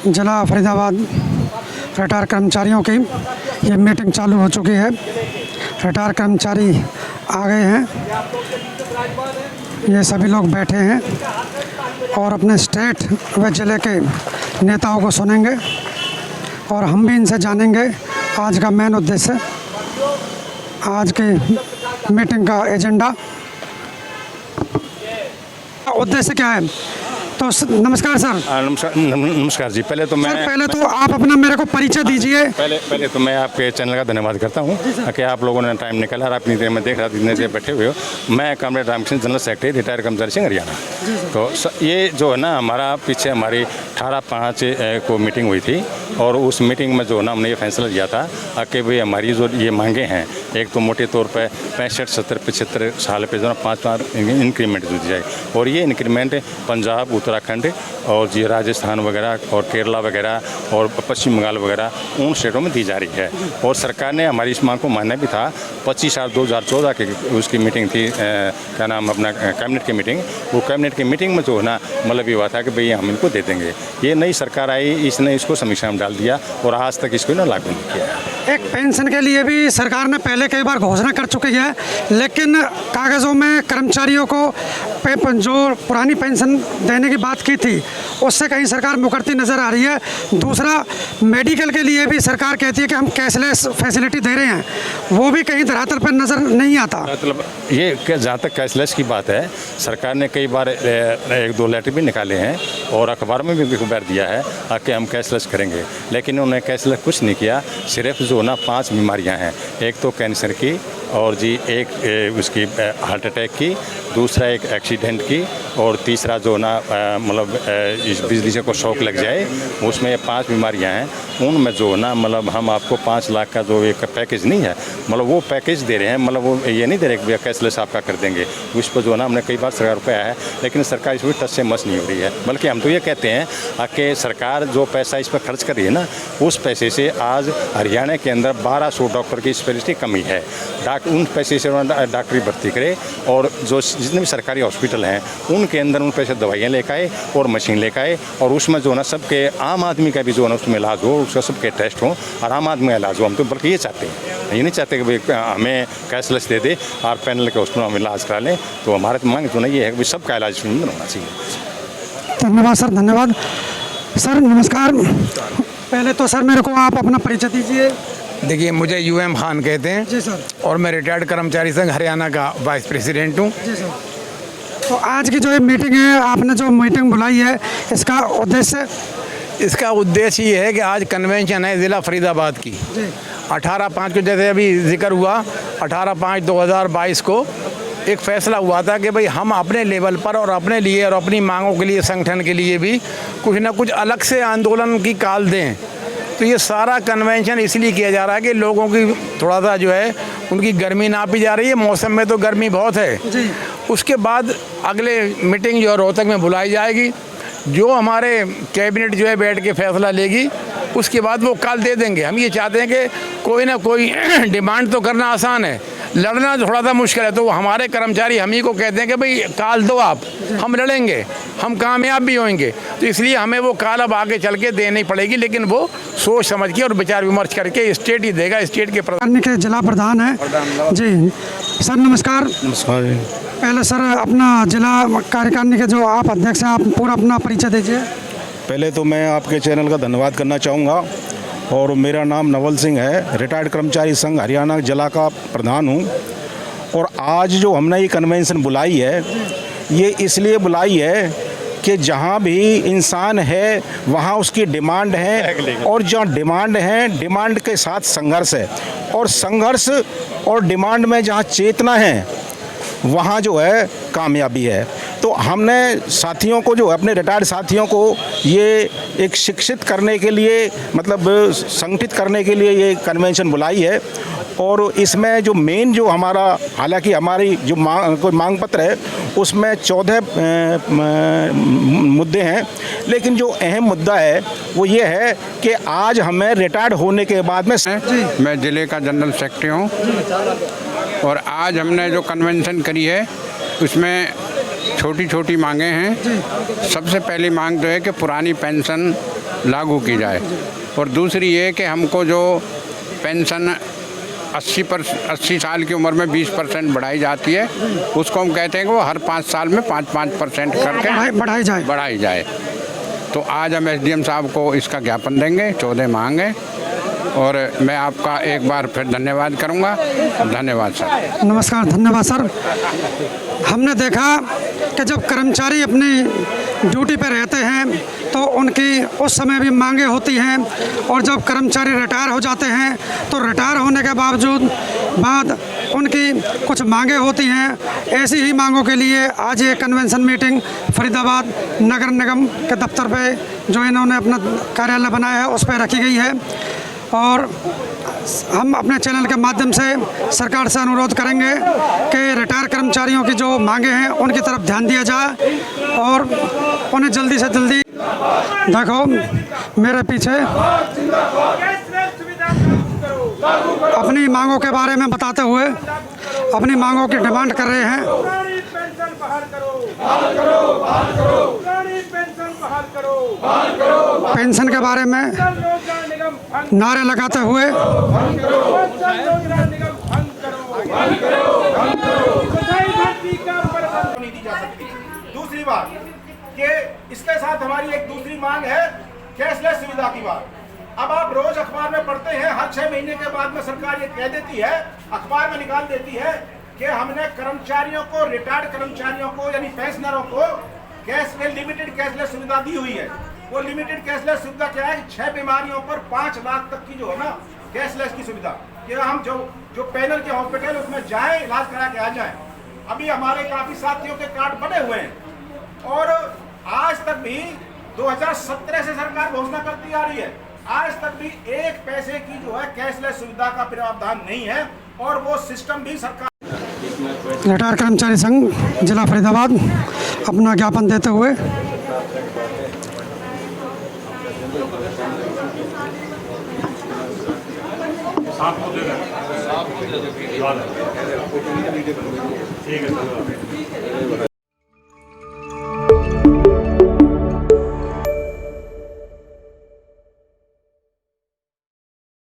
जिला फरीदाबाद रिटायर कर्मचारियों की ये मीटिंग चालू हो चुकी है। रिटायर कर्मचारी आ गए हैं, ये सभी लोग बैठे हैं और अपने स्टेट व जिले के नेताओं को सुनेंगे और हम भी इनसे जानेंगे आज का मेन उद्देश्य, आज की मीटिंग का एजेंडा, उद्देश्य क्या है। तो नमस्कार सर। नमस्कार जी। पहले तो आप अपना मेरे को परिचय दीजिए। पहले तो मैं आपके चैनल का धन्यवाद करता हूँ कि आप लोगों ने टाइम निकाला और अपनी देर में देख रहा था इतने देर बैठे हुए हो। मैं comrade Ramkrishna, general secretary, retire कर्मचारी संघ हरियाणा। तो ये जो है ना, हमारा पीछे हमारी 18/5 को मीटिंग हुई थी और उस मीटिंग में जो है ना, हमने ये फैसला लिया था कि भाई हमारी जो ये मांगे हैं, एक तो मोटे तौर पर 65, 70, 75 साल पे जो ना 5 इंक्रीमेंट दी जाए और ये इंक्रीमेंट पंजाब, उत्तराखंड और जी राजस्थान वगैरह और केरला वगैरह और पश्चिम बंगाल वगैरह उन स्टेटों में दी जा रही है। और सरकार ने हमारी इस मांग को मानना भी था। 25/2014 की उसकी मीटिंग थी, क्या नाम अपना कैबिनेट की मीटिंग। वो कैबिनेट की मीटिंग में जो है ना, मतलब ये हुआ था कि भाई हम इनको दे देंगे। ये नई सरकार आई, इसने इसको समीक्षा में डाल दिया और आज तक इसको ना लागू नहीं किया। एक पेंशन के लिए भी सरकार ने पहले कई बार घोषणा कर चुकी है, लेकिन कागज़ों में कर्मचारियों को जो पुरानी पेंशन देने की बात की थी उससे कहीं सरकार मुकरती नज़र आ रही है। दूसरा, मेडिकल के लिए भी सरकार कहती है कि हम कैशलेस फैसिलिटी दे रहे हैं, वो भी कहीं धरातल पर नज़र नहीं आता। मतलब ये जहाँ तक कैशलेस की बात है, सरकार ने कई बार 1-2 लेटर भी निकाले हैं और अखबार में भी खबर दिया है कि हम कैशलेस करेंगे, लेकिन उन्होंने कैशलेस कुछ नहीं किया। सिर्फ जो ना 5 बीमारियां हैं, एक तो कैंसर की और जी एक उसकी हार्ट अटैक की, दूसरा एक एक्सीडेंट की और तीसरा जो ना मतलब इस बिजली से को शौक लग जाए, उसमें ये 5 बीमारियां हैं। उनमें जो ना मतलब हम आपको 5 लाख का जो एक पैकेज नहीं है, मतलब वो पैकेज दे रहे हैं। मतलब वो ये नहीं दे रहे कि भैया कैशलेस आपका कर देंगे। उस पर जो ना हमने कई बार सरकार को आया है, लेकिन सरकार इसमें टच से मस नहीं हो रही है। बल्कि हम तो ये कहते हैं कि सरकार जो पैसा इस पर खर्च कर रही है ना, उस पैसे से आज हरियाणा के अंदर 1200 डॉक्टर की स्पेशलिटी कमी है। उन पैसे से डॉक्टरी भर्ती करे और जो जितने भी सरकारी हॉस्पिटल हैं उनके अंदर उन पैसे दवाइयाँ लेकर आए और मशीन लेकर आए और उसमें जो ना सबके आम आदमी का भी जो है ना उसमें इलाज हो, उसका सबके टेस्ट हो और आम आदमी का इलाज हो। हम तो बल्कि ये चाहते हैं, ये नहीं चाहते कि भाई हमें कैशलेस दे दे और पैनल के हॉस्पिटल हम इलाज करा लें। तो हमारा तो मांग जो ना ये है कि सबका इलाज होना चाहिए। धन्यवाद सर, धन्यवाद सर। नमस्कार। पहले तो सर मेरे को आप अपना परिचय दीजिए। देखिए, मुझे UM खान कहते हैं। जी सर। और मैं रिटायर्ड कर्मचारी संघ हरियाणा का वाइस प्रेसिडेंट हूँ। जी सर। तो आज की जो ये मीटिंग है, आपने जो मीटिंग बुलाई है, इसका उद्देश्य ये है कि आज कन्वेंशन है ज़िला फरीदाबाद की। 18/5 को जैसे अभी जिक्र हुआ, 18/5/2022 को एक फ़ैसला हुआ था कि भाई हम अपने लेवल पर और अपने लिए और अपनी मांगों के लिए, संगठन के लिए भी कुछ ना कुछ अलग से आंदोलन की काल दें। तो ये सारा कन्वेंशन इसलिए किया जा रहा है कि लोगों की थोड़ा सा जो है उनकी गर्मी नापी जा रही है। मौसम में तो गर्मी बहुत है जी। उसके बाद अगले मीटिंग जो है रोहतक में बुलाई जाएगी, जो हमारे कैबिनेट जो है बैठ के फैसला लेगी, उसके बाद वो कल दे देंगे। हम ये चाहते हैं कि कोई ना कोई डिमांड तो करना आसान है, लड़ना थोड़ा सा मुश्किल है। तो हमारे कर्मचारी हम ही को कहते हैं कि भाई काल दो आप, हम लड़ेंगे, हम कामयाब भी होंगे। तो इसलिए हमें वो काल अब आगे चल के देनी पड़ेगी, लेकिन वो सोच समझ के और विचार विमर्श करके स्टेट ही देगा। स्टेट के प्रधान के जिला प्रधान है जी। सर नमस्कार। नमस्कार। पहले सर अपना जिला कार्यकारिणी के जो आप अध्यक्ष हैं, आप पूरा अपना परिचय दीजिए। पहले तो मैं आपके चैनल का धन्यवाद करना चाहूँगा और मेरा नाम नवल सिंह है, रिटायर्ड कर्मचारी संघ हरियाणा जिला का प्रधान हूँ। और आज जो हमने ये कन्वेंशन बुलाई है, ये इसलिए बुलाई है कि जहाँ भी इंसान है वहाँ उसकी डिमांड है और जहाँ डिमांड है, डिमांड के साथ संघर्ष है और संघर्ष और डिमांड में जहाँ चेतना है वहाँ जो है कामयाबी है। तो हमने साथियों को जो अपने रिटायर्ड साथियों को ये एक शिक्षित करने के लिए, मतलब संगठित करने के लिए ये कन्वेंशन बुलाई है। और इसमें जो मेन जो हमारा, हालांकि हमारी जो मांग पत्र है उसमें 14 मुद्दे हैं, लेकिन जो अहम मुद्दा है वो ये है कि आज हमें रिटायर्ड होने के बाद में मैं ज़िले का जनरल सेक्रेटरी हूँ और आज हमने जो कन्वेंशन करी है उसमें छोटी छोटी मांगें हैं। सबसे पहली मांग तो है कि पुरानी पेंशन लागू की जाए। और दूसरी ये कि हमको जो पेंशन 80 साल की उम्र में 20% बढ़ाई जाती है, उसको हम कहते हैं कि वो हर 5 साल में 5% करके बढ़ाई जाए। तो आज हम SDM साहब को इसका ज्ञापन देंगे, 14 मांगे। और मैं आपका एक बार फिर धन्यवाद करूंगा। धन्यवाद सर। नमस्कार, धन्यवाद सर। हमने देखा कि जब कर्मचारी अपनी ड्यूटी पर रहते हैं तो उनकी उस समय भी मांगे होती हैं, और जब कर्मचारी रिटायर हो जाते हैं तो रिटायर होने के बाद उनकी कुछ मांगे होती हैं। ऐसी ही मांगों के लिए आज ये कन्वेंशन मीटिंग फरीदाबाद नगर निगम के दफ्तर पे जो इन्होंने अपना कार्यालय बनाया है उस पर रखी गई है। और हम अपने चैनल के माध्यम से सरकार से अनुरोध करेंगे कि रिटायर कर्मचारियों की जो मांगे हैं उनकी तरफ ध्यान दिया जाए और उन्हें जल्दी से जल्दी, देखो मेरे पीछे अपनी मांगों के बारे में बताते हुए अपनी मांगों की डिमांड कर रहे हैं। पेंशन के बारे में नारे लगाते हुए दूसरी बात कि इसके साथ हमारी एक दूसरी मांग है कैशलेस सुविधा की बात। अब आप रोज अखबार में पढ़ते हैं, हर 6 महीने के बाद में सरकार ये कह देती है, अखबार में निकाल देती है कि हमने कर्मचारियों को, रिटायर्ड कर्मचारियों को यानी पेंशनरों को लिमिटेड कैशलेस सुविधा दी हुई है। वो लिमिटेड कैशलेस सुविधा क्या है? 6 बीमारियों पर 5 लाख तक की जो है ना कैशलेस की सुविधा, कि हम जो पैनल के हॉस्पिटल उसमें जाएं, इलाज करा के आ जाएं। अभी हमारे काफी साथियों के कार्ड बने हुए हैं और आज तक भी 2017 से सरकार घोषणा करती आ रही है, आज तक भी 1 पैसे की जो है कैशलेस सुविधा का प्रावधान नहीं है और वो सिस्टम भी सरकार। रिटायर कर्मचारी संघ जिला फरीदाबाद अपना ज्ञापन देते हुए